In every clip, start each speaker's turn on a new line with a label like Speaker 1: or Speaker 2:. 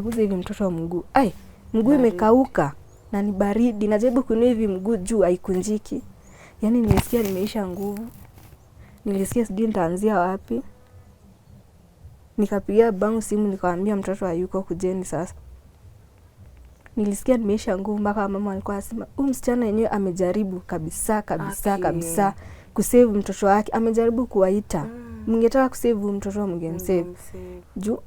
Speaker 1: naguza hivi mtoto wa mguu. Mguu imekauka na ni baridi. Najaribu kuinua hivi mguu juu haikunjiki. Yaani nilisikia nimeisha nguvu. Nilisikia sijui nitaanzia wapi. Nikapigia babangu simu nikamwambia mtoto hayuko kujeni sasa. Nilisikia nimeisha nguvu mpaka mama alikuwa anasema huyu msichana yenyewe amejaribu kabisa kusave mtoto wake. Amejaribu kuwaita. Mngetaka kusave mtoto mngemsave. Juu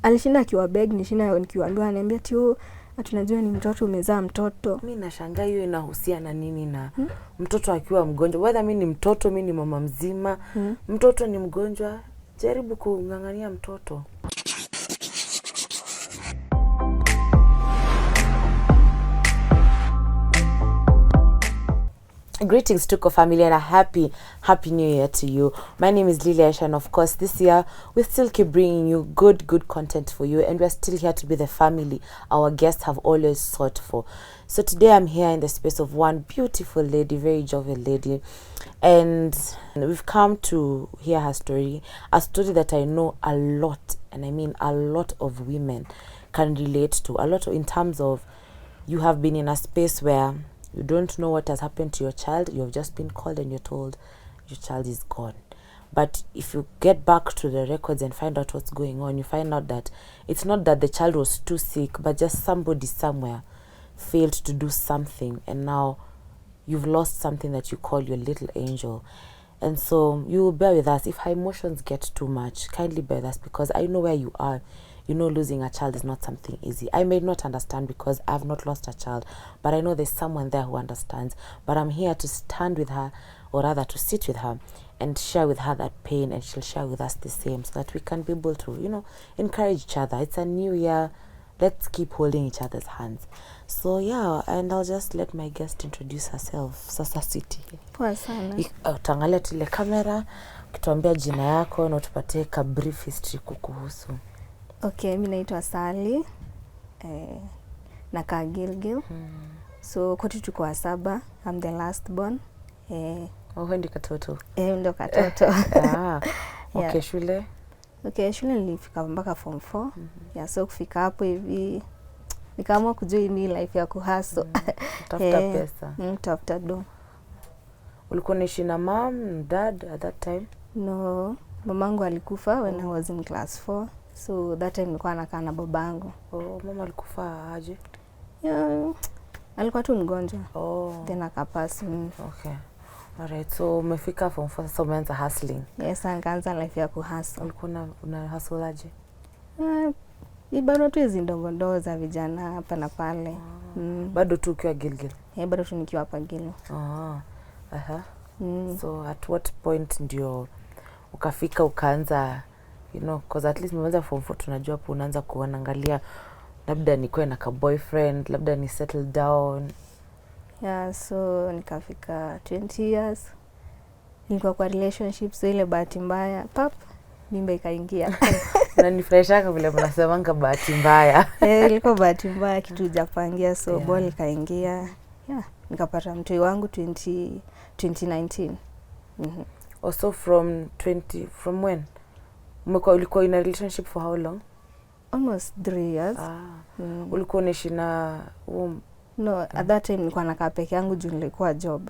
Speaker 1: alishinda akiwa beg nishinda nikiwaambia ananiambia tio tunajua ni mtoto umezaa mtoto.
Speaker 2: Mimi nashangaa hiyo inahusiana nini na mtoto akiwa mgonjwa? Whether mimi ni mtoto, mimi ni mama mzima, mtoto ni mgonjwa, jaribu kungangania mtoto. Greetings to family and a happy new year to you. My name is Lily Aisha, and of course this year we still keep bringing you good content for you, and we're still here to be the family our guests have always sought for. So today I'm here in the space of one beautiful lady, very jovial lady, and we've come to hear her story, a story that I know a lot, and I mean a lot of women can relate to, a lot of, in terms of you have been in a space where you don't know what has happened to your child. You have just been called and you're told your child is gone. But if you get back to the records and find out what's going on, you find out that it's not that the child was too sick, but just somebody somewhere failed to do something, and now you've lost something that you call your little angel. And so you will bear with us. If her emotions get too much, kindly bear with us, because I know where you are. You know, losing a child is not something easy. I may not understand because I've not lost a child, but I know there's someone there who understands. But I'm here to stand with her, or rather to sit with her and share with her that pain, and she'll share with us the same, so that we can be able to, you know, encourage each other. It's a new year. Let's keep holding each other's hands. So yeah, and I'll just let my guest introduce herself. Sasa City.
Speaker 1: Poa sana.
Speaker 2: Utangalia tile kamera, ukituambia jina yako na utupatie ka brief history kukuhusu.
Speaker 1: Okay, mimi naitwa Sally. Nakaa Gilgil. So kwetu tuko 7. I'm the last born.
Speaker 2: Wewe ndi katoto.
Speaker 1: Ndo katoto.
Speaker 2: Okay, yeah. Shule?
Speaker 1: Okay, shule nilifika mpaka form 4. Yeah, so kufika hapo hivi nikaamua kujoin ni life ya kuhustle.
Speaker 2: Tafuta pesa.
Speaker 1: Tafuta do.
Speaker 2: Ulikuwa unaishi na mom, dad at that time?
Speaker 1: No, mamangu alikufa when I was in class 4. So that time nilikuwa nakaa na babangu.
Speaker 2: Mama alikufa aje?
Speaker 1: Yeah, alikuwa tu mgonjwa. Then akapass.
Speaker 2: Okay. Alright, so umefika form 4, sasa umeanza hustling.
Speaker 1: Yes, nikaanza life ya kuhustle.
Speaker 2: Ulikuwa una hustle aje?
Speaker 1: Bado tu hizi ndogo za vijana hapa na pale.
Speaker 2: Bado tu ukiwa Gilgil?
Speaker 1: Bado tu nikiwa hapa Gilgil.
Speaker 2: So at what point ndio ukafika ukaanza, you know, because at least mmeanza form 4, tunajua hapo unaanza kuangalia labda nikuwe na ka boyfriend, labda ni settle down. Yeah,
Speaker 1: so nikafika 20 years. Nilikuwa kwa relationship, so ile bahati mbaya mimba ikaingia.
Speaker 2: Unanifurahisha vile mnasemanga bahati mbaya.
Speaker 1: Ilikuwa bahati mbaya, kitu hujapangia, so ball ikaingia. Yeah, nikapata mtu wangu 2019.
Speaker 2: Also from when? Ulikuwa in a relationship for how long?
Speaker 1: Almost 3 years.
Speaker 2: Ulikuwa unaishi na
Speaker 1: No, at that time nilikuwa nakaa peke yangu juu nilikuwa job.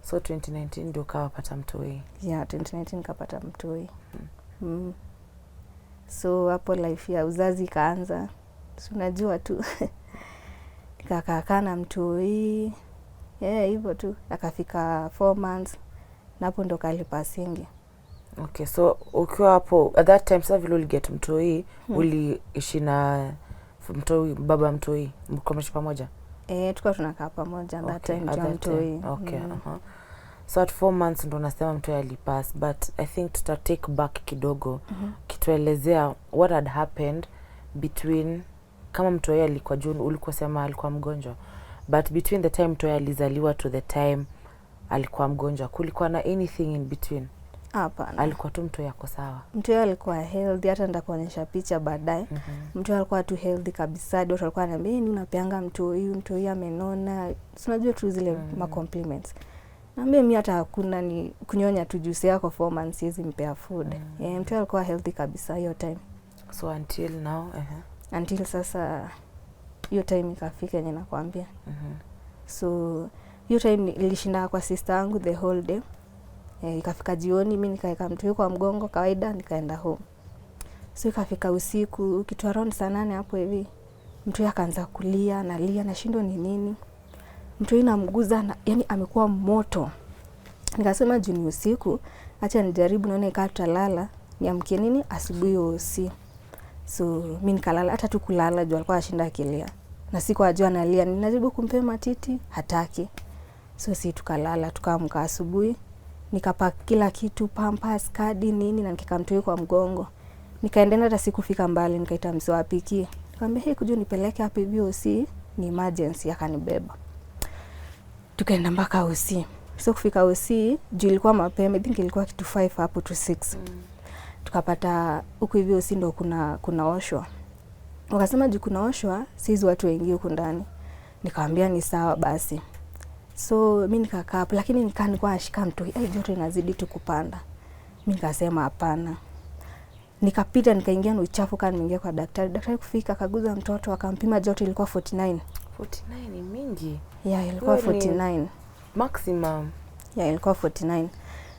Speaker 2: So 2019 ndio ukapata mtoi? Yeah,
Speaker 1: 2019 nikapata mtoi. So hapo life ya uzazi ikaanza. So unajua tu. Nikakaa na mtoi. Hivyo tu. Akafika 4 months. Na hapo ndo kalipasingi.
Speaker 2: Okay, so ukiwa hapo at that time sasa vile uliget mtoi, uliishi na mtoi, baba mtoi, mkomesha pamoja?
Speaker 1: Tulikuwa tunakaa pamoja that time ndio mtoi.
Speaker 2: Okay, So at 4 months ndo nasema mtoi alipass, but I think to take back kidogo, kituelezea what had happened between, kama mtoi alikuwa June, ulikuwa sema alikuwa mgonjwa, but between the time mtoi alizaliwa to the time alikuwa mgonjwa, kulikuwa na anything in between?
Speaker 1: Hapana.
Speaker 2: Alikuwa tu mtoi yako sawa?
Speaker 1: Mtoi alikuwa healthy, hata nitakuonyesha picha baadaye. Mtoi alikuwa tu healthy kabisa. Ndio alikuwa ananiambia ni unapeanga mtoi amenona. Unajua tu zile ma compliments. Naambia mimi hata hakuna ni kunyonya tu juice yako 4 months hizi mpea food. Mtoi alikuwa healthy kabisa hiyo time.
Speaker 2: So until now,
Speaker 1: until sasa hiyo time ikafika yenye nakwambia. So hiyo time nilishinda kwa sister yangu the whole day. Ikafika jioni mimi nikaeka mtoi kwa mgongo kawaida nikaenda home. So ikafika usiku kitu around saa 8 hapo hivi mtoi akaanza kulia, nalia nashindwa ni nini. Mtoi namguza na yani amekuwa moto. Nikasema juu ni usiku, acha nijaribu naona ikaa tutalala, niamkie nini asubuhi OC. So mimi nikalala, hata tu kulala juu alikuwa ashinda akilia. Na siku ajua analia, ninajaribu kumpa matiti, hataki. So si tukalala, tukaamka asubuhi, nikapaka kila kitu, pampers, kadi nini na nikamtoi kwa mgongo. Nikaendelea hata sikufika mbali, nikaita mzee apikie. Nikamwambia hey kuja nipeleke hapa hivi OC, ni emergency, akanibeba. Tukaenda mpaka OC. So kufika OC, juu ilikuwa mapema, I think ilikuwa kitu 5 hapo to 6. Tukapata huko hivi OC ndo kuna oshwa. Wakasema juu kuna oshwa, sisi watu wengi huko ndani. Nikamwambia ni sawa basi. So mimi nikakaa hapo, lakini nilikuwa nashika mtoi, joto inazidi tu kupanda. Mimi nikasema hapana. Nikapita nikaingia na uchafu kana nimeingia kwa daktari. Daktari kufika akaguza mtoto akampima joto ilikuwa 49.
Speaker 2: 49 ni mingi.
Speaker 1: Yeah, ilikuwa 49.
Speaker 2: Maximum.
Speaker 1: Yeah, ilikuwa 49.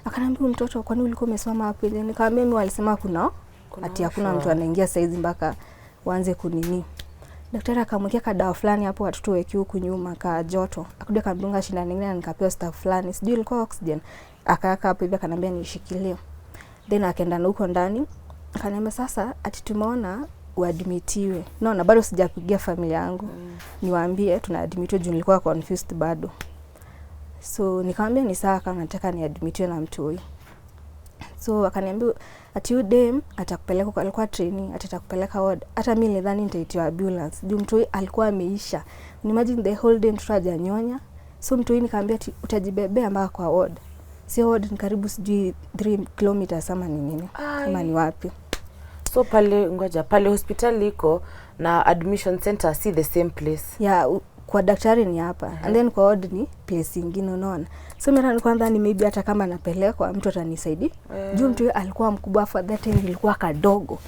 Speaker 1: Akaniambia mtoto kwani ulikuwa umesoma hapo ile? Nikamwambia mimi walisema kuna ati hakuna mtu anaingia saizi mpaka waanze kunini. Daktari akamwekea kadawa fulani hapo watoto weki huku nyuma ka joto. Akakuja akadunga shindano nyingine na nikapewa stuff fulani. Sijui ilikuwa oxygen. Akaaka hapo hivi akaniambia nishikilie. Then akaenda huko ndani. Akaniambia sasa ati tumeona uadmitiwe. Na bado sijapigia familia yangu. Niwaambie tunaadmitiwa juu nilikuwa confused bado. So nikamwambia ni sawa kama nataka niadmitiwe na mtoi. So akaniambia ati udem atakupeleka kwa alikuwa training atakupeleka ward. Hata mimi nilidhani nitaitiwa ambulance. Juu mtoi alikuwa ameisha. Imagine the whole day mtoto hajanyonya. So mtoi nikamwambia utajibebea mpaka kwa ward. Sio ward ni karibu sijui 3 kilometers ama ni nini. Kama ni wapi.
Speaker 2: So pale hospitali iko na admission center si the same place.
Speaker 1: Yeah, kwa daktari ni hapa. And then kwa ward ni place nyingine unaona. So mimi nilikuwa ndani maybe hata kama napelekwa mtu atanisaidia. Juu mtu alikuwa mkubwa for that time ilikuwa kadogo.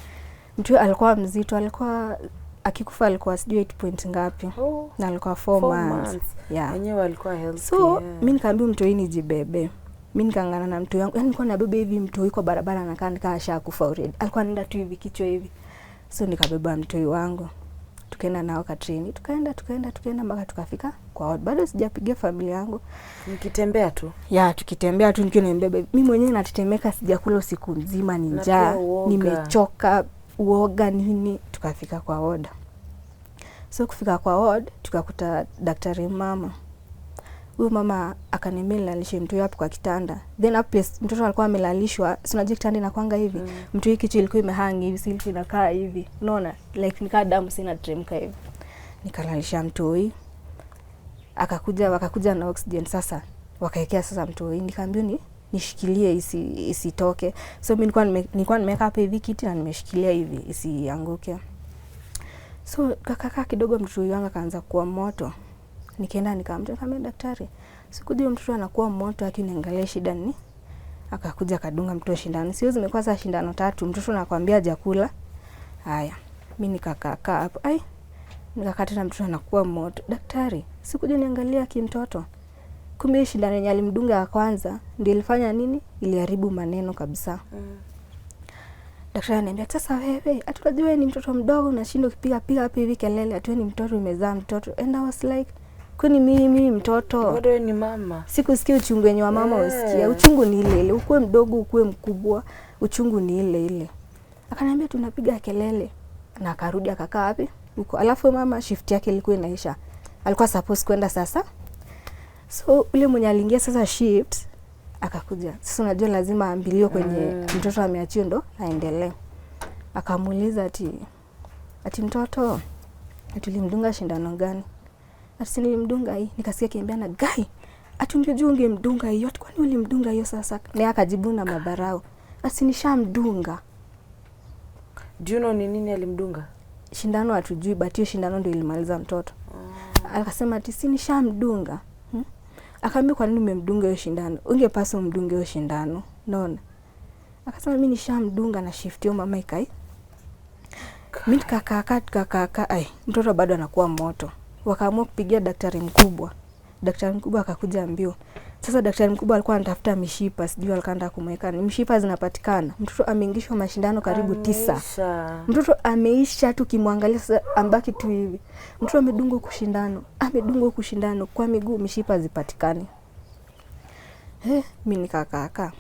Speaker 1: Mtu alikuwa mzito, alikuwa akikufa alikuwa sijui 8 point ngapi. Na alikuwa 4 months. Yeah.
Speaker 2: Wenyewe alikuwa healthy.
Speaker 1: So mimi nikamwambia mtu yini jibebe. Mimi nikaangana na mtu yangu. Yaani nilikuwa nabeba hivi mtu yuko barabara anakaa ashakufa already. Alikuwa anaenda tu hivi kichwa hivi. So nikabeba mtu wangu. Tukaenda nao Katrina. Tukaenda mpaka tukafika kwa ward. Bado sijapigia familia yangu.
Speaker 2: Nikitembea tu.
Speaker 1: Yeah, tukitembea tu nikiwa nambeba. Mimi mwenyewe natetemeka sijakula usiku mzima ni njaa. Nimechoka, uoga nini. Tukafika kwa ward. So kufika kwa ward tukakuta daktari mama. Huyu mama akaniambia nilalishe mtu hapo kwa kitanda. Then hapo mtoto alikuwa amelalishwa, si unajua kitanda inakuanga hivi. Mtu hiki kitu ilikuwa imehang hivi, si ilikuwa inakaa hivi. Unaona? Like nikaa damu sina tremka hivi. Nikalalisha mtoi. Wakakuja na oxygen sasa. Wakaekea sasa mtoi. Nikamwambia nishikilie isitoke. So mimi nilikuwa nimeweka hapa hivi kiti na nimeshikilia hivi isianguke. So kaka kidogo mtoi wangu akaanza kuwa moto. Nikaenda nikamwambia daktari, sikujua mtoto anakuwa moto akiniangalia shida ni. Akakuja kadunga mtoto shindano. Sio zimekuwa saa shindano 3, mtoto anakuambia hajakula. Haya, mimi nikakaa hapo. Nikakata na mtoto anakuwa moto. Daktari, sikujua niangalia kimtoto. Kumbe shindano yenye alimdunga ya kwanza ndio ilifanya nini? Iliharibu maneno kabisa. Daktari ananiambia sasa wewe, atukajua ni mtoto mdogo unashindwa kupiga hapa hivi kelele, atu ni mtoto umezaa mtoto. And I was like kwani mimi mtoto.
Speaker 2: Wewe ni mama.
Speaker 1: Sikusikia uchungu wenye wa mama usikia. Uchungu ni ile ile. Ukue mdogo ukue mkubwa, uchungu ni ile ile. Akaniambia tunapiga kelele. Na akarudi akakaa wapi? Huko. Alafu mama shift yake ilikuwa inaisha. Alikuwa supposed kwenda sasa. So ule mwenye aliingia sasa shift akakuja. Sasa unajua lazima aambiliwe kwenye mtoto ameachiwa ndo aendelee. Akamuuliza ati mtoto tulimdunga shindano gani? Ati nilimdunga hii. Nikasikia kiambia na gai. Ati ungejua ungemdunga hiyo. Ati kwani ulimdunga hiyo sasa? Na akajibu na madharau. Ati nishamdunga.
Speaker 2: Do you know ni nini alimdunga?
Speaker 1: Shindano hatujui, but hiyo shindano ndio ilimaliza mtoto. Akasema ati si nishamdunga. Akaambia kwa nini umemdunga hiyo shindano? Ungepaswa umdunge hiyo shindano. Naona. Akasema mimi nishamdunga na shift hiyo mama ikai. Mimi tukakaa ai mtoto bado anakuwa moto. Wakaamua kupigia daktari mkubwa. Daktari mkubwa akakuja mbio. Sasa daktari mkubwa alikuwa anatafuta mishipa, sijui alikuwa anataka kumweka. Mishipa zinapatikana. Mtoto ameingishwa mashindano karibu 9. Mtoto ameisha tu kimwangalia sasa ambaki tu hivi. Mtoto amedungwa kushindano kwa miguu mishipa zipatikane. Mimi nikakaa.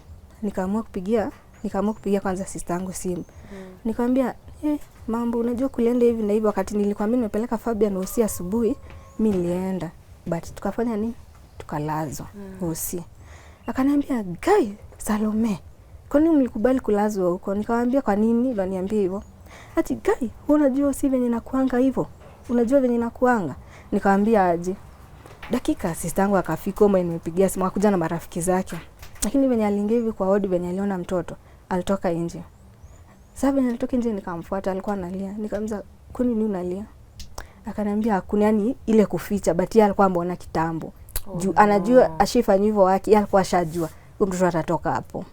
Speaker 1: Nikaamua kupigia kwanza sister yangu simu. Nikamwambia, mambo unajua kulienda hivi na hivi wakati nilikuwa mimi nimepeleka Fabian hosi asubuhi, mimi nilienda. But tukafanya nini? Tukalazwa hosi. Akaniambia, "Guy, Salome, kwa nini mlikubali kulazwa huko?" Nikamwambia, "Kwa nini?" Aliniambia hivyo. Ati, "Guy, unajua si venye nakuanga hivyo? Unajua venye nakuanga?" Nikamwambia aje. Dakika sister yangu akafika mimi nimepigia simu akakuja na marafiki zake. Lakini venye aliingia hivi kwa ward venye aliona mtoto, alitoka nje. Sasa venye alitoka nje nikamfuata alikuwa analia. Nikamwambia, "Kwa nini unalia?" Akaniambia hakuna, yani ile kuficha, but yeye alikuwa ameona kitambo. Juu anajua ashifanywa hivyo wake, yeye alikuwa ashajua huyo mtoto atatoka hapo.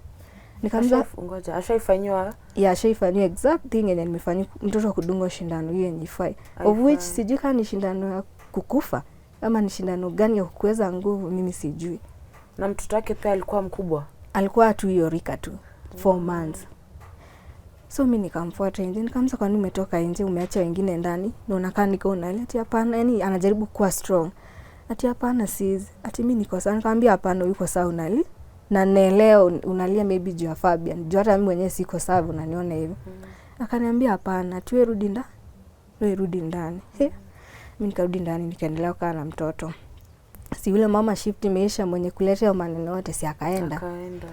Speaker 1: Nikamwambia
Speaker 2: ngoja, ashaifanywa?
Speaker 1: Yeah, ashaifanywa exact thing yenye nimefanywa mtoto kudungwa shindano hiyo yenye ifai. Of which sijui kama ni shindano ya kukufa ama ni shindano gani ya kuweza nguvu, mimi sijui.
Speaker 2: Na mtoto wake pia alikuwa mkubwa?
Speaker 1: Alikuwa tu hiyo rika tu, 4 months. So mimi nikamfuata nje, nikamwambia, "Kwa nini umetoka nje umeacha wengine ndani? Na unakaa niko unalia?" Ati hapana, yani anajaribu kuwa strong. Ati hapana sis, ati mimi niko sawa. Nikamwambia hapana, uko sawa unali. Na leo unalia maybe juu ya Fabian. Juu hata mimi mwenyewe siko sawa unaniona hivi. Akaniambia hapana, tuwe rudi ndani. Mimi nikarudi ndani nikaendelea kukaa na mtoto. Si yule mama shift imeisha mwenye kuleta maneno yote si akaenda.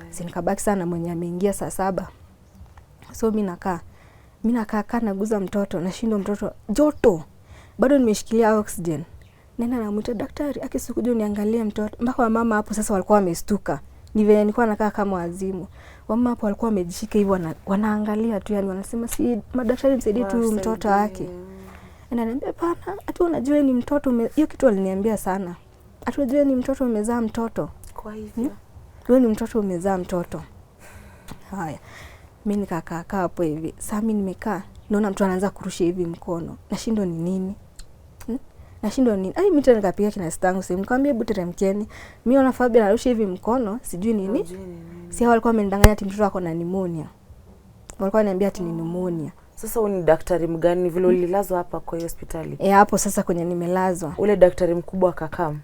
Speaker 1: Si nikabaki sana mwenye ameingia saa 7. So mimi nakaa naguza mtoto, nashindwa mtoto joto. Bado nimeshikilia oxygen. Nenda namuita daktari, akisikuja uniangalie mtoto. Mpaka mama hapo sasa walikuwa wamestuka. Ni vile nilikuwa nakaa kama wazimu. Mama hapo walikuwa wamejishika hivyo wanaangalia tu, yani wanasema si madaktari msaidie tu mtoto wake. Ananiambia pana, ati unajua ni mtoto hiyo kitu aliniambia sana. Ati unajua ni mtoto umezaa mtoto.
Speaker 2: Kwa hivyo
Speaker 1: wewe ni mtoto umezaa mtoto. Haya. Mimi nikakaa hapo hivi. Sasa mimi nimekaa, naona mtu anaanza kurusha hivi mkono. Nashindwa ni nini? Nashindwa nini? Ai mimi tena nikapiga kina stangu simu. Nikamwambia hebu teremkeni. Mimi naona Fabian anarusha hivi mkono, sijui nini. Si hao walikuwa wamenidanganya ati mtoto wako na pneumonia. Walikuwa wananiambia ati ni pneumonia.
Speaker 2: Sasa ni daktari mgani vile ulilazwa hapa kwa hospitali?
Speaker 1: Hapo sasa kwenye nimelazwa.
Speaker 2: Ule daktari mkubwa akakam.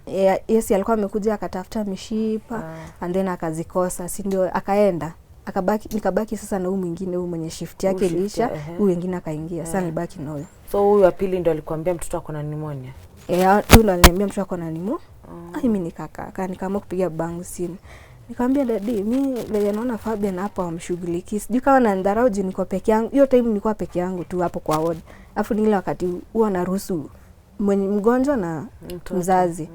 Speaker 1: Yes, alikuwa amekuja akatafuta mishipa and then akazikosa. Si ndio akaenda. Nikabaki sasa na huyu mwingine, huyu mwenye shift yake ilisha, huyu wengine akaingia. Sasa nilibaki na huyo.
Speaker 2: So huyu wa pili ndio alikwambia mtoto wako na pneumonia?
Speaker 1: Huyu ndo aliniambia mtoto wako na pneumonia. Mimi nikakaa, nikaamua kupiga bangu simu. Nikamwambia dadi, mimi vile naona Fabian hapa wamshughuliki. Sijui kama na ndarau juu niko peke yangu. Hiyo time nilikuwa peke yangu tu hapo kwa ward. Alafu ni ile wakati huwa naruhusu mwenye mgonjwa na mzazi.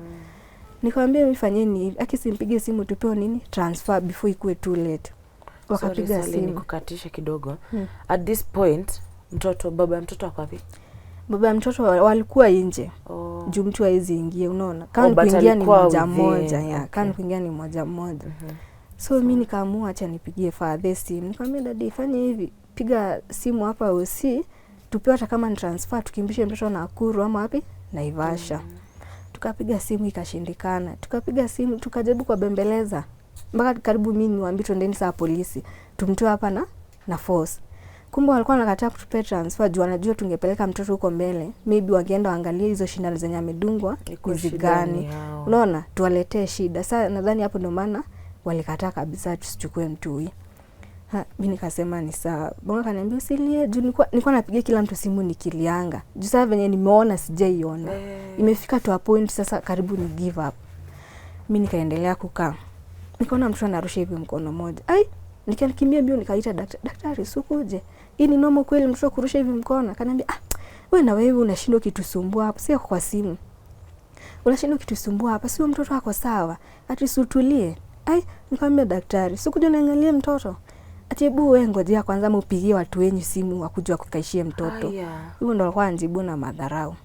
Speaker 1: Nikamwambia mfanyeni hivi, akisimpige simu tupewe nini? Transfer before ikue too late. Wakapiga simu.
Speaker 2: Nikukatisha kidogo. At this point baba ya mtoto wako wapi? Baba
Speaker 1: ya mtoto walikuwa nje. Juu mtu haizi ingia, unaona. Kama kuingia ni moja moja, kama kuingia ni moja moja. So mimi nikaamua acha nipigie father simu. Nikamwambia dadi fanye hivi, piga simu hapa OC, tupewe hata kama ni transfer tukimbishe mtoto na Nakuru ama wapi? Naivasha. Tukapiga simu ikashindikana. Tukapiga simu tukajaribu kwa bembeleza. Mpaka karibu mimi niwaambie twendeni saa polisi. Tumtoe hapa na force. Kumbe walikuwa wanakataa kutupea transfer juu wanajua tungepeleka mtoto huko mbele. Maybe wangeenda waangalie hizo shindano zenye amedungwa hizi gani. Unaona? Tuwaletee shida. Sasa nadhani hapo ndio maana walikataa kabisa tusichukue mtu huyu. Mimi nikasema ni sawa. Bonga kaniambia usilie juu nilikuwa napigia kila mtu simu nikilianga. Juu sasa venye nimeona sijaiona. Imefika to a point sasa karibu ni give up. Mimi nikaendelea kukaa. Nikaona mtu anarusha hivi mkono mmoja. Nikakimbia mbio nikaita daktari sukuje. Hii ni normal kweli mtoto kurusha hivi mkono? Akaniambia wewe na wewe unashindwa kitusumbua hapa, sio kwa simu. Unashindwa kitusumbua hapa, sio mtoto wako sawa. Ati sutulie. Nikamwambia daktari, sikuja niangalie mtoto. Ati hebu wewe ngojea kwanza mpigie watu wenyu simu wakuje kukaishie mtoto. Huyo ndo alikuwa anajibu na madharau.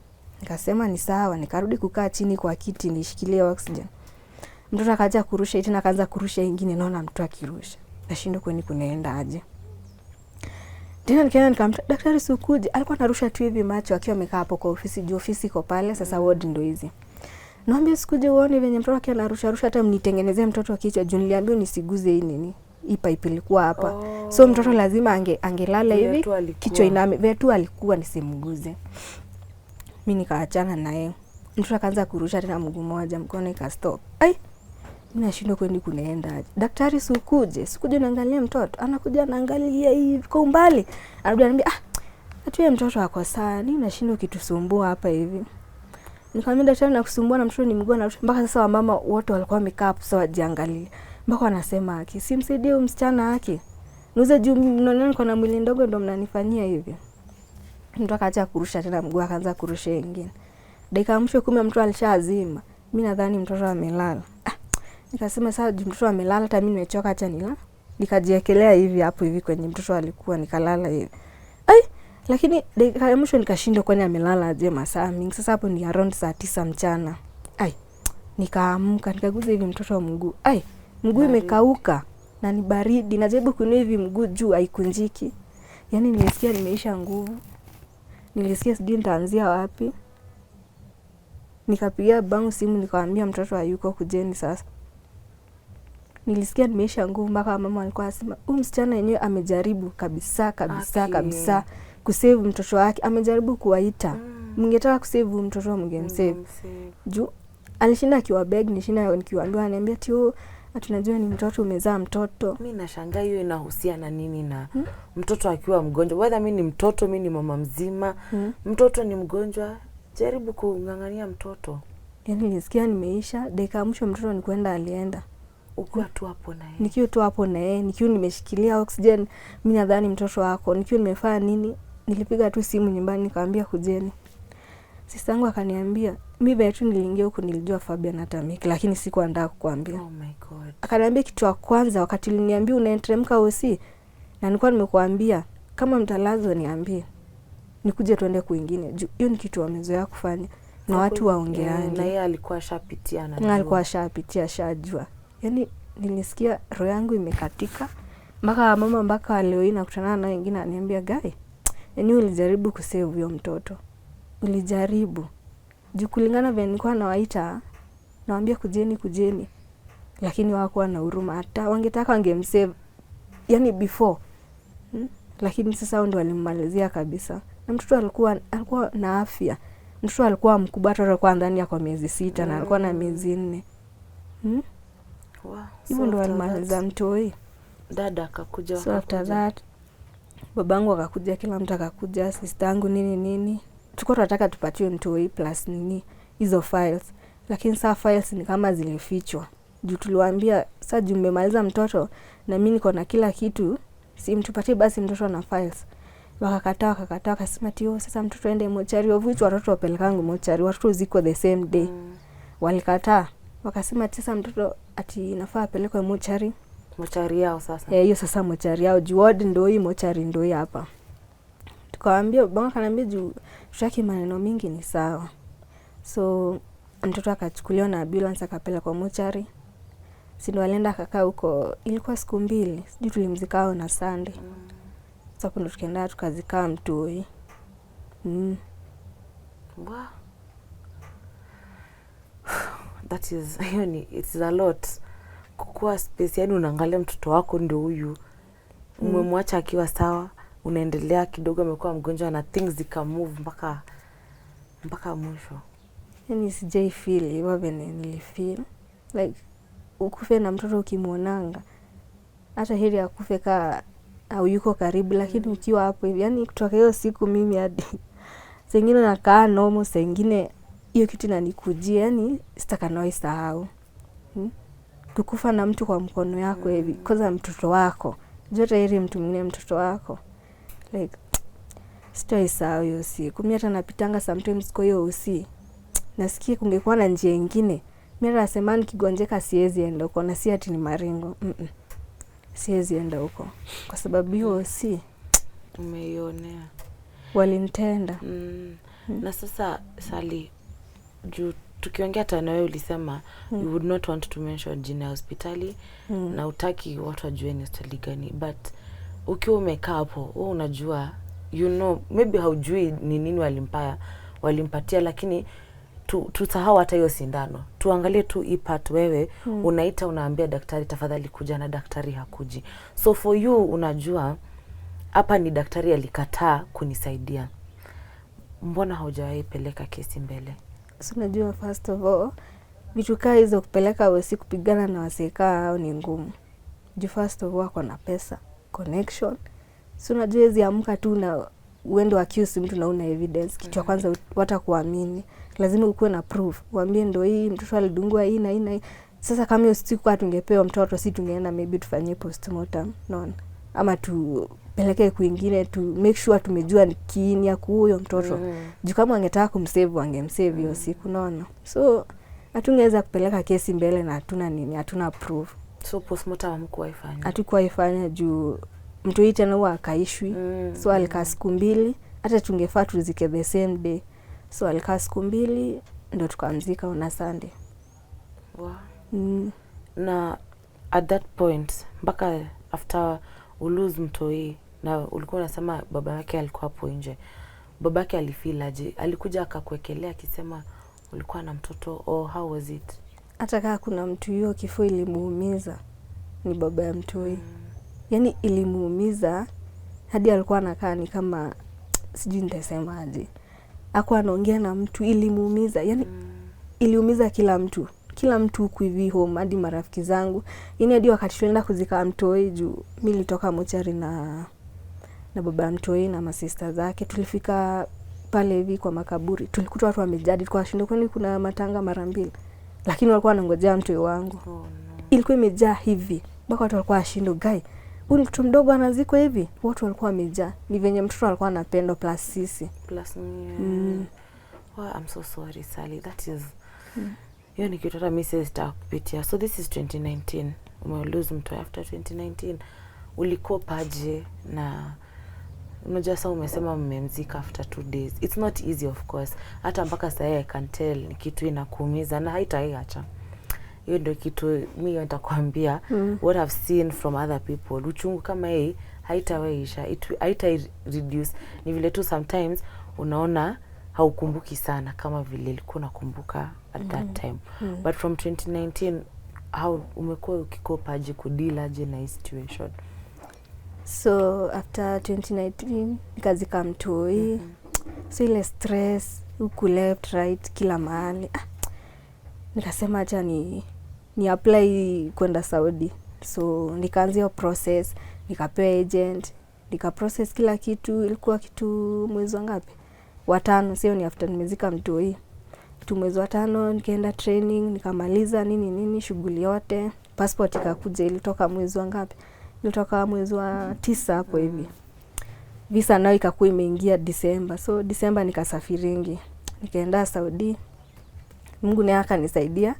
Speaker 1: Nikasema ni sawa, nikarudi kukaa chini kwa kiti nishikilie oxygen. Mtoto akaja kurusha tena akaanza kurusha nyingine, naona mtu akirusha. Nashindwa kwani kunaenda aje. Tena nikaenda nikamta, daktari sikuje. Alikuwa anarusha tu hivi macho akiwa amekaa hapo kwa ofisi, juu ofisi iko pale, sasa ward ndo hizi. Naambia sikuje uone venye mtoto wake anarusha hata mnitengenezee mtoto kichwa, juu niliambiwa nisiguze hii nini. Hii pipe ilikuwa hapa. So mtoto lazima angelala hivi, kichwa iname. Vetu alikuwa nisimguze. Mimi nikaachana naye. Mtoto akaanza kurusha tena mguu mmoja, mkono ikastop. Ai, mimi nashindwa kwani kunaenda aje. Daktari sikuje naangalia mtoto. Anakuja anaangalia hivi kwa umbali. Ananiambia atuye mtoto ako sawa. Nini nashindwa kitusumbua hapa hivi. Nikamwambia daktari nakusumbua na mtoto ni mguu na mpaka sasa wamama wote walikuwa wamekaa hapo sawa jiangalie. Mpaka wanasema haki, simsaidie huyu msichana haki. Nuze juu mnaona niko na mwili ndogo ndo mnanifanyia hivi. Mtu akaacha kurusha tena mguu akaanza kurusha nyingine. Dakika mwisho 10 mtu alishazima. Mimi nadhani mtoto amelala. Nikasema sasa mtoto amelala hata mimi nimechoka acha nila. Nikajiekelea hivi hapo hivi kwenye mtoto alikuwa nikalala hivi. Ai, lakini dakika ya mwisho nikashindwa kwani amelala aje masaa mingi. Sasa hapo ni around saa 9 mchana. Ai, nikaamka nikaguza hivi mtoto mguu. Ai, mguu imekauka na ni baridi. Najaribu kuinua hivi mguu juu haikunjiki. Yaani nilisikia nimeisha nguvu. Nilisikia sijui nitaanzia wapi. Nikapigia babangu simu nikamwambia mtoto hayuko kujeni sasa. Nilisikia nimeisha nguvu mpaka mama alikuwa anasema huyu msichana yenyewe amejaribu kabisa kusave mtoto wake. Amejaribu kuwaita. Mngetaka kusave mtoto mngemsave. Juu alishinda akiwa beg nishinda nikiwaambiwa ananiambia tio tunajua ni mtoto umezaa mtoto.
Speaker 2: Mimi nashangaa hiyo inahusiana nini na mtoto akiwa mgonjwa? Whether mimi ni mtoto, mimi ni mama mzima, mtoto ni mgonjwa, jaribu kungangania mtoto.
Speaker 1: Yaani nilisikia nimeisha, dakika mwisho mtoto ni kwenda alienda.
Speaker 2: Ukiwa tu hapo na yeye.
Speaker 1: Nikiwa tu hapo na yeye, nikiwa nimeshikilia oxygen, mimi nadhani mtoto wako, nikiwa nimefanya nini? Nilipiga tu simu nyumbani nikamwambia kujeni. Sister yangu akaniambia, mimi bado niliingia huko nilijua Fabian atamiki, lakini sikuwa nataka kukuambia.
Speaker 2: Oh my god.
Speaker 1: Akaniambia kitu ya kwanza wakati uliniambia unaentremka OC na nilikuwa nimekuambia kama mtalazwa niambie. Nikuje tuende kwingine. Hiyo ni kitu wamezoea kufanya na watu waongeane.
Speaker 2: Na yeye alikuwa ashapitia na
Speaker 1: alikuwa ashapitia shajua. Yaani nilisikia roho yangu imekatika. Mpaka leo hii nakutana na wengine ananiambia guy, yaani ulijaribu kusave huyo mtoto. Ulijaribu. Juu kulingana vile nilikuwa nawaita, nawaambia kujeni. Lakini hawakuwa na huruma hata wangetaka wangemsave yani before. Lakini sasa wao ndio walimmalizia kabisa. Na mtoto alikuwa na afya. Mtoto alikuwa mkubwa hata alikuwa ndani ya kwa miezi 6 na alikuwa na miezi 4.
Speaker 2: Wow.
Speaker 1: Hivyo ndio walimaliza mtoi.
Speaker 2: Dada akakuja
Speaker 1: So after that babangu akakuja, kila mtu akakuja, sister yangu nini. Tulikuwa tunataka tupatiwe mtoi plus nini hizo files. Lakini saa files ni kama zilifichwa. Juu tuliwaambia sasa juu mmemaliza mtoto na mimi niko na kila kitu, si mtupatie basi mtoto na files. Wakakataa akasema tio sasa mtoto aende mochari, of which watoto wapelekangu mochari, watoto ziko the same day. Walikataa. Wakasema sasa mtoto ati inafaa apelekwe mochari.
Speaker 2: Mochari yao sasa.
Speaker 1: Hiyo sasa mochari yao juu ward ndio hii, mochari ndio hii hapa. Tukawaambia baba akaniambia juu tutaki maneno mingi ni sawa. So mtoto akachukuliwa na ambulance akapelekwa mochari. Sindo alienda akakaa huko, ilikuwa siku 2. Sijui tulimzikao na Sunday. Sasa ndo tukaenda tukazikaa mtoi.
Speaker 2: Wow. That is, it's a lot. Kukua space, yani unaangalia mtoto wako ndio huyu. Umemwacha akiwa sawa, unaendelea kidogo amekuwa mgonjwa na things zika move mpaka mwisho.
Speaker 1: Yani sijai feel hivyo vile nilifeel. Like ukufe na mtoto ukimuonanga. Hata heri akufe au yuko karibu, lakini ukiwa hapo hivi, yani kutoka hiyo siku mimi hadi sengine nakaa normal, sengine hiyo kitu inanikujia, yani sitakanoi sahau. Kukufa na mtu kwa mkono yako hivi, kwanza mtoto wako. Jote heri mtu mwingine mtoto wako. Like sitaisahau hiyo siku. Mimi hata napitanga sometimes kwa hiyo usi. Nasikia kungekuwa na njia nyingine. Mimi nasema nikigonjeka siwezi enda huko, na si ati ni maringo. Siwezi enda huko. Kwa sababu hiyo si
Speaker 2: umeionea.
Speaker 1: Walinitenda.
Speaker 2: Na sasa Sally, juu tukiongea hata na wewe ulisema you would not want to mention jina hospitali na utaki watu wajue ni hospitali gani, but ukiwa umekaa hapo wewe unajua maybe haujui ni nini walimpatia, lakini tusahau hata hiyo sindano, tuangalie tu hii part. Wewe unaita unaambia daktari tafadhali kuja, na daktari hakuji. So for you unajua hapa ni daktari alikataa kunisaidia, mbona haujawahi peleka kesi mbele?
Speaker 1: So unajua first of all vitu kaa hizo kupeleka wesi kupigana na waseka au ni ngumu. Juu first of all kuna pesa, connection. So unajua hizi amka tu na uende accuse mtu na una evidence. Kitu cha kwanza watakuamini. Lazima ukuwe na proof. Waambie ndio hii mtoto alidungwa hii na hii na hii. Sasa kama hiyo siku kwa tungepewa mtoto, si tungeenda maybe tufanyie postmortem, no. Ama tupeleke kwingine to make sure tumejua ni kiini ya huyo mtoto. Juu kama wangetaka kumsave wangemsave hiyo siku, naona. So hatungeweza kupeleka kesi mbele na hatuna proof.
Speaker 2: So postmortem hamkuwaifanya?
Speaker 1: Hatukuwaifanya juu mtu hii tena huwa akaishwi. So alikaa siku 2, hata tungefaa tuzike the same day. So alikaa siku 2 ndio tukamzika on Sunday.
Speaker 2: Wow. Na at that point mpaka after lose mtoi, na ulikuwa unasema baba yake alikuwa hapo nje, baba yake alifeel aje? Alikuja akakuekelea akisema ulikuwa na mtoto, or how was it?
Speaker 1: Hata kama kuna mtu hiyo kifo ilimuumiza ni baba ya mtoi. Yani ilimuumiza hadi alikuwa anakaa ni kama sijui nitasema aje. Hakuwa anaongea na mtu, ilimuumiza. Yani iliumiza kila mtu. Kila mtu huku hivi home, hadi marafiki zangu. Yani hadi wakati tulienda kuzika mtoi, juu mimi nilitoka mochari na baba mtoi na masista zake. Tulifika pale hivi kwa makaburi. Tulikuta watu wamejaa, tulikuwa shindo kwani kuna matanga mara 2. Lakini walikuwa wanangojea mtoi wangu. Ilikuwa imejaa hivi. Mpaka watu walikuwa washindo, guy, huyu mtoto mdogo anazikwa hivi. Watu walikuwa wamejaa. Ni venye mtoto alikuwa anapendwa plus sisi.
Speaker 2: Plus Well, I'm so sorry Sally. That is hiyo ni kitu hata mimi sitakupitia. So this is 2019. Umelose mtu after 2019. Ulikopaje? Na unajua sasa umesema mmemzika after 2 days. It's not easy of course. Hata mpaka sasa I can tell ni kitu inakuumiza na haitaiacha. Hiyo ndio kitu mimi nitakwambia. What I've seen from other people, uchungu kama hii haitawaisha, haita reduce. Ni vile tu sometimes unaona haukumbuki sana kama vile ulikuwa unakumbuka at that time. But from 2019 how umekuwa ukikopaje kudeal aje na situation?
Speaker 1: So after 2019 nikazika mtoi. So ile stress huku left right kila mahali. Nikasema acha ni apply kwenda Saudi. So nikaanzia process, nikapewa agent, nikaprocess kila kitu. Ilikuwa kitu mwezi ngapi? wa 5, sio ni after nimezika mtoi. Mwezi wa 5 nikaenda training, nikamaliza nini shughuli yote. Passport ikakuja, ilitoka mwezi wa ngapi? Ilitoka mwezi wa 9 hapo hivi. Visa nayo ikakuwa imeingia December. So December nikasafiringi. Nikaenda Saudi. Mungu naye akanisaidia.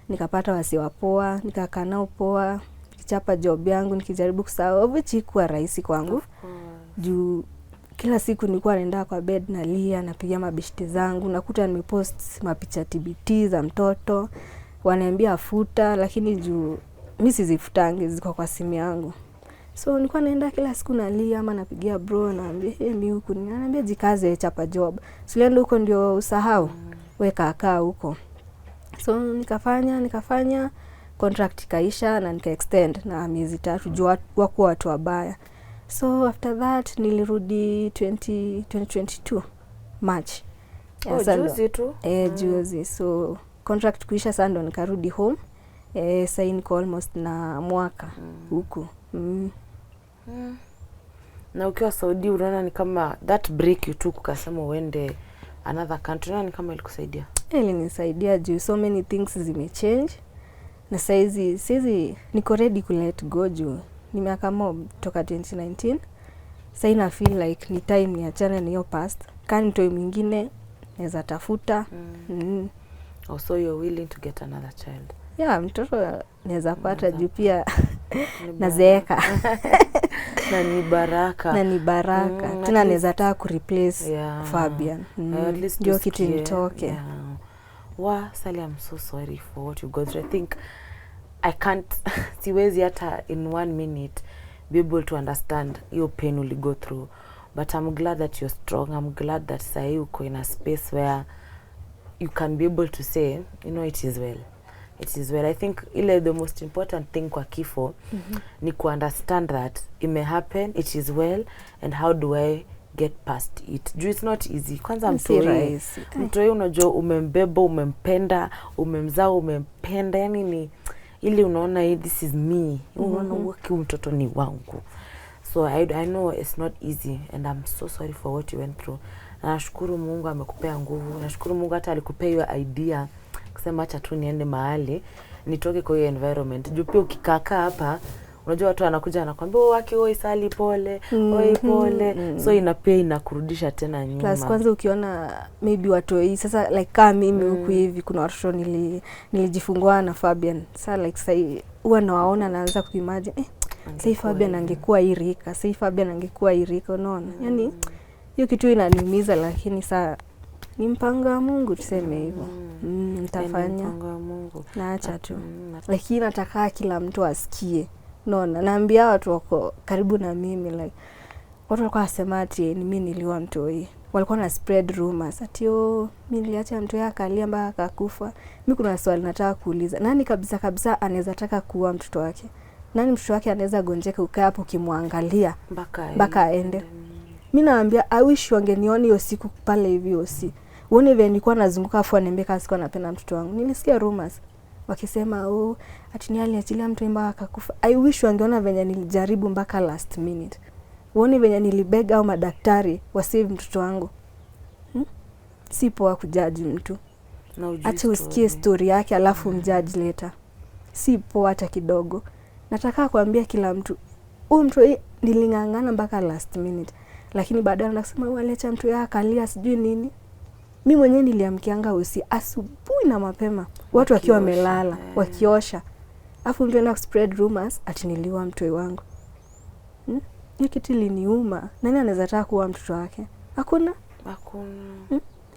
Speaker 1: Nikapata wasiwa poa, nikakaa nao poa, nikichapa job yangu, nikijaribu kusahau, which ikuwa rahisi kwangu. Juu kila siku nilikuwa naenda kwa bed nalia, napiga mabishti zangu, nakuta nimepost mapicha TBT za mtoto, wananiambia futa, lakini juu mimi sizifutangi, ziko kwa simu yangu. So nilikuwa naenda kila siku nalia, ama napigia bro naambia mimi huku, ananiambia jikaze, chapa job. Silienda huko ndio usahau, weka kaa huko. So nikafanya contract kaisha na nika extend na miezi 3 juu wako watu wabaya. So after that nilirudi 2022 March.
Speaker 2: Juzi tu?
Speaker 1: Juzi. So contract kuisha sasa ndo nikarudi home. Sign kwa almost na mwaka huku.
Speaker 2: Na ukiwa Saudi unaona ni kama that break you took ukasema uende another country, unaona ni kama ilikusaidia?
Speaker 1: Ilinisaidia juu so many things zimechange. Na saizi niko ready ku let go juu nimeaka mob toka 2019. Sasa na feel like ni time niachane na hiyo past. Kani mtoi mwingine naweza tafuta.
Speaker 2: Also you're willing to get another child?
Speaker 1: Yeah, mtoto naweza pata juu pia nazeeka.
Speaker 2: Na ni baraka.
Speaker 1: Tena naweza taka ku replace Fabian.
Speaker 2: At least
Speaker 1: ndio kitu nitoke.
Speaker 2: Sally, I'm so sorry for what you go through. I think I can't siwezi hata in 1 minute be able to understand your pain will go through. But I'm glad that you're strong. I'm glad that sahi uko in a space where you can be able to say, you know, it is well. It is well. I think the most important thing kwa kifo ni ku understand that it may happen, it is well, and how do I get past it. It's not easy. Kwanza mtoi unajua umembeba, umempenda, umemzaa, umempenda, yani ni ili unaona this is me. Unaona waki mtoto ni wangu. So I know it's not easy, and I'm so sorry for what you went through. Nashukuru Mungu amekupea nguvu. Nashukuru Mungu hata alikupea hiyo idea kusema acha tu niende mahali nitoke kwa hiyo environment. Juu pia ukikaa hapa unajua watu wanakuja wanakuambia waki oi sali pole, oi pole. So inapea inakurudisha tena nyuma.
Speaker 1: Plus kwanza ukiona maybe watu hii sasa like kama mimi huku hivi kuna watoto nilijifungua na Fabian. Sasa like sai huwa nawaona naanza kuimagine sai Fabian angekuwa irika, sai Fabian angekuwa irika, unaona? Yaani hiyo kitu inaniumiza, lakini saa ni mpango wa Mungu tuseme hivyo. Nitafanya.
Speaker 2: Mpango wa Mungu.
Speaker 1: Naacha tu. Lakini nataka kila mtu asikie. Unaona? Naambia watu wako karibu na mimi like watu walikuwa wasema ati ni mimi niliua mtoi. Walikuwa na spread rumors ati mimi niliacha mtoi akalia mpaka akakufa. Mimi kuna swali nataka kuuliza. Nani kabisa anaweza taka kuua mtoto wake? Nani mtoto wake anaweza gonjeka ukaa hapo ukimwangalia mpaka aende? Mimi naambia I wish wangeniona hiyo siku pale hivi osi. Uone vile nilikuwa nazunguka afu ananiambia kasi kwa napenda mtoto wangu. Nilisikia rumors wakisema ati ni aliachilia mtu mpaka akakufa. I wish wangeona venye nilijaribu mpaka last minute. Uone venye nilibega au madaktari wasave mtoto wangu. Si poa kujaji mtu. Acha usikie story yake alafu mjudge later. Si poa hata kidogo. Nataka kuambia kila mtu mtu nilingangana mpaka last minute. Lakini baadaye anasema walecha mtu yake akalia sijui nini. Mimi mwenyewe niliamkianga asubuhi na mapema. Watu wakiwa wamelala, wakiosha. Afu mtu anaenda spread rumors ati niliua mtu wangu. Hiyo kitu iliniuma. Nani anaweza taka kuua mtoto wake? Hakuna.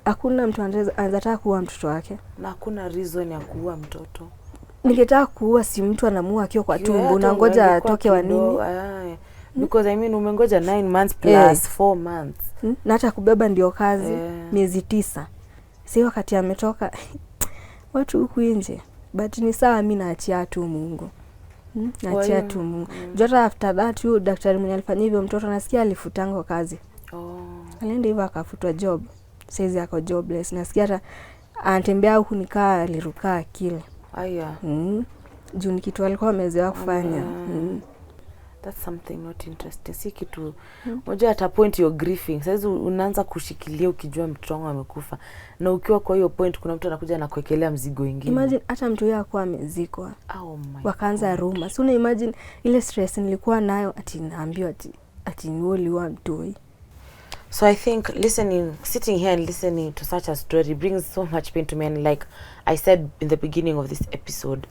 Speaker 1: Hakuna mtu anaweza taka kuua mtoto wake.
Speaker 2: Na hakuna reason ya kuua mtoto.
Speaker 1: Ningetaka kuua si mtu anamuua akiwa kwa tumbo, unangoja atoke wa nini?
Speaker 2: Because I mean umengoja 9 months plus 4 months.
Speaker 1: Na hata kubeba ndio kazi miezi 9. Si wakati ametoka watu huku nje. But ni sawa, mimi naachia tu Mungu. Naachia tu Mungu. Jota after that daktari mwenye alifanya hivyo mtoto nasikia alifutangwa kazi. Alienda hivyo akafutwa job. Saizi yako jobless. Nasikia hata anatembea huku nikaa aliruka akili. Juu ni kitu alikuwa amezoea kufanya.
Speaker 2: That's something not interesting. Si kitu moja at a point you're grieving. Sasa unaanza kushikilia ukijua mtoto wangu amekufa. Na ukiwa kwa hiyo point kuna mtu anakuja na kuwekelea mzigo mwingine.
Speaker 1: Imagine hata mtu yeye akuwa amezikwa. Wakaanza rumors. So imagine ile stress nilikuwa nayo ati naambiwa ati niuliwa mtoi.
Speaker 2: So I think sitting here and listening to such a story brings so much pain to me, and like I said in the beginning of this episode,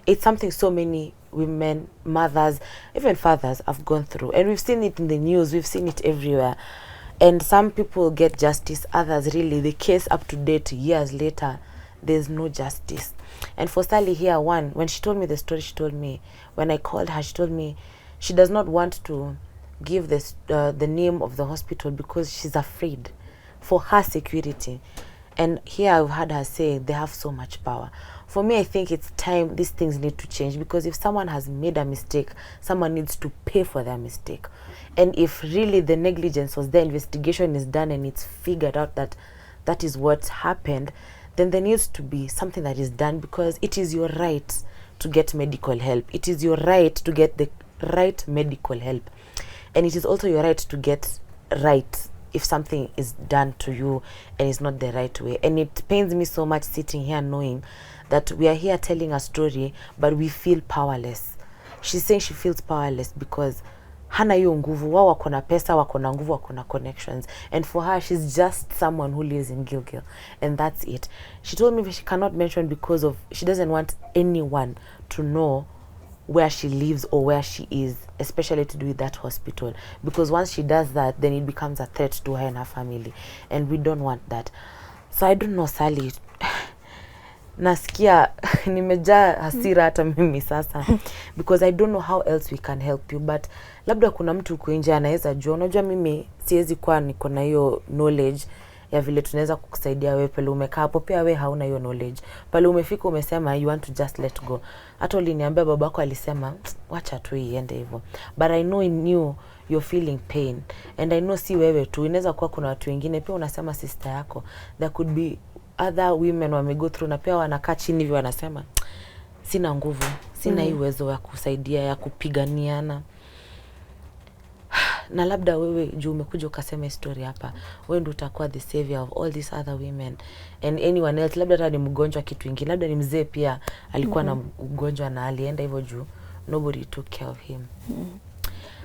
Speaker 2: it's something so many women, mothers, even fathers have gone through, and we've seen it in the news, we've seen it everywhere, and some people get justice, others really the case up to date years later there's no justice. And for Sally here, when she told me the story, she told me when I called her, she told me she does not want to give this the name of the hospital because she's afraid for her security. And here I've heard her say they have so much power. For me, I think it's time these things need to change, because if someone has made a mistake, someone needs to pay for their mistake. And if really the negligence was there, investigation is done and it's figured out that that is what happened, then there needs to be something that is done, because it is your right to get medical help. It is your right to get the right medical help. And it is also your right to get right if something is done to you and it's not the right way. And it pains me so much sitting here knowing that we are here telling a story, but we feel powerless. She's saying she feels powerless because hana hiyo nguvu. Wao wako na pesa, wako na nguvu, wako na connections. And for her, she's just someone who lives in Gilgil. And that's it. She told me she cannot mention because of she doesn't want anyone to know where she lives or where she is, especially to do with that hospital, because once she does that, then it becomes a threat to her and her family, and we don't want that. So I don't know, Sally, nasikia nimejaa hasira hata mimi sasa because I don't know how else we can help you, but labda kuna mtu uko nje anaweza jua. Unajua mimi siwezi kuwa niko na hiyo knowledge ya vile tunaweza kukusaidia wewe pale umekaa hapo, pia wewe hauna hiyo knowledge. Pale umefika umesema you want to just let go. Hata uliniambia babako alisema wacha tu iende hivyo. But I know in you you're feeling pain, and I know si wewe tu, inaweza kuwa kuna watu wengine pia. Unasema sister yako, there could be other women wame go through na pia wanakaa chini hivi wanasema sina nguvu, sina hii uwezo wa kusaidia, ya kupiganiana. Na labda wewe juu umekuja ukasema story hapa, wewe ndio utakuwa the savior of all these other women and anyone else. Labda hata ni mgonjwa kitu kingine, labda ni mzee pia alikuwa na ugonjwa na alienda hivyo juu nobody took care of him.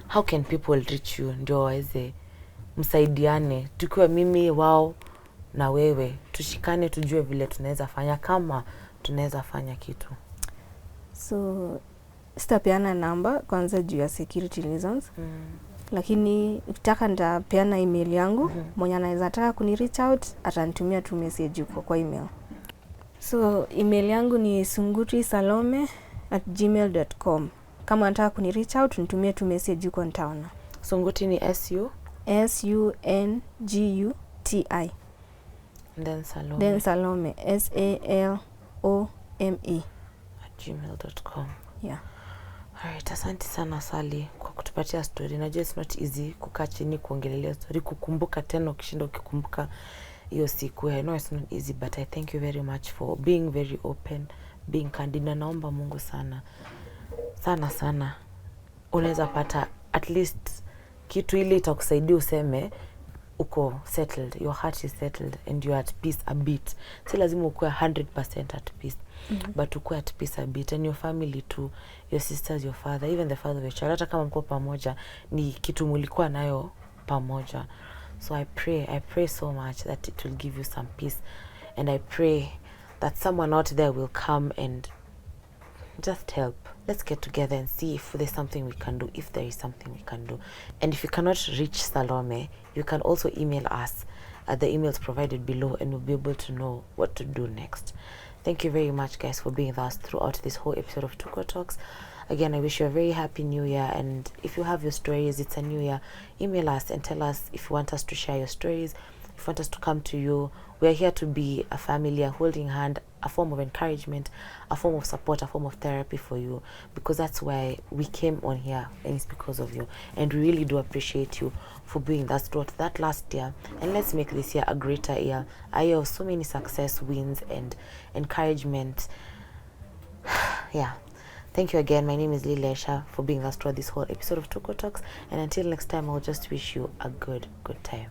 Speaker 2: How can people reach you ndio waweze msaidiane, tukiwa mimi wao na wewe, tushikane tujue vile tunaweza fanya, kama tunaweza fanya kitu.
Speaker 1: So sitapeana namba kwanza juu ya security reasons. Lakini ukitaka nitapeana email yangu. Mwenye anaweza taka kuni reach out atanitumia tu message huko kwa email. So email yangu ni sungutisalome@gmail.com. Kama unataka kuni reach out nitumie tu message huko nitaona.
Speaker 2: Sunguti ni
Speaker 1: SUNGUTI.
Speaker 2: Then Salome.
Speaker 1: Then Salome SALOME
Speaker 2: @gmail.com.
Speaker 1: Yeah.
Speaker 2: Alright, asante sana Sally kwa kutupatia story. Najua it's not easy kukaa chini kuongelelea story, kukumbuka tena ukishinda ukikumbuka hiyo siku. I know it's not easy, but I thank you very much for being very open, being candid. Na naomba Mungu sana sana unaweza pata at least kitu ile itakusaidia useme uko settled, your heart is settled and you are at peace a bit. Si lazima ukue 100% at peace, but ukue at peace a bit, and your family too, your sisters, your father, even the father of your child. Hata kama mko pamoja ni kitu mulikuwa nayo pamoja. So I pray so much that it will give you some peace, and I pray that someone out there will come and just help. Let's get together and see if there's something we can do, if there is something we can do. And if you cannot reach Salome, you can also email us at the emails provided below, and we'll be able to know what to do next. Thank you very much, guys, for being with us throughout this whole episode of Tuko Talks. Again, I wish you a very happy new year, and if you have your stories, it's a new year, email us and tell us if you want us to share your stories, if you want us to come to you. We are here to be a family, a holding hand, a form of encouragement, a form of support, a form of therapy for you, because that's why we came on here, and it's because of you. And we really do appreciate you for being that throughout that last year, and let's make this year a greater year, a year of so many success, wins, and encouragement. Yeah. Thank you again. My name is Lily Esha for being with us throughout this whole episode of Tuko Talks, and until next time, I'll just wish you a good time.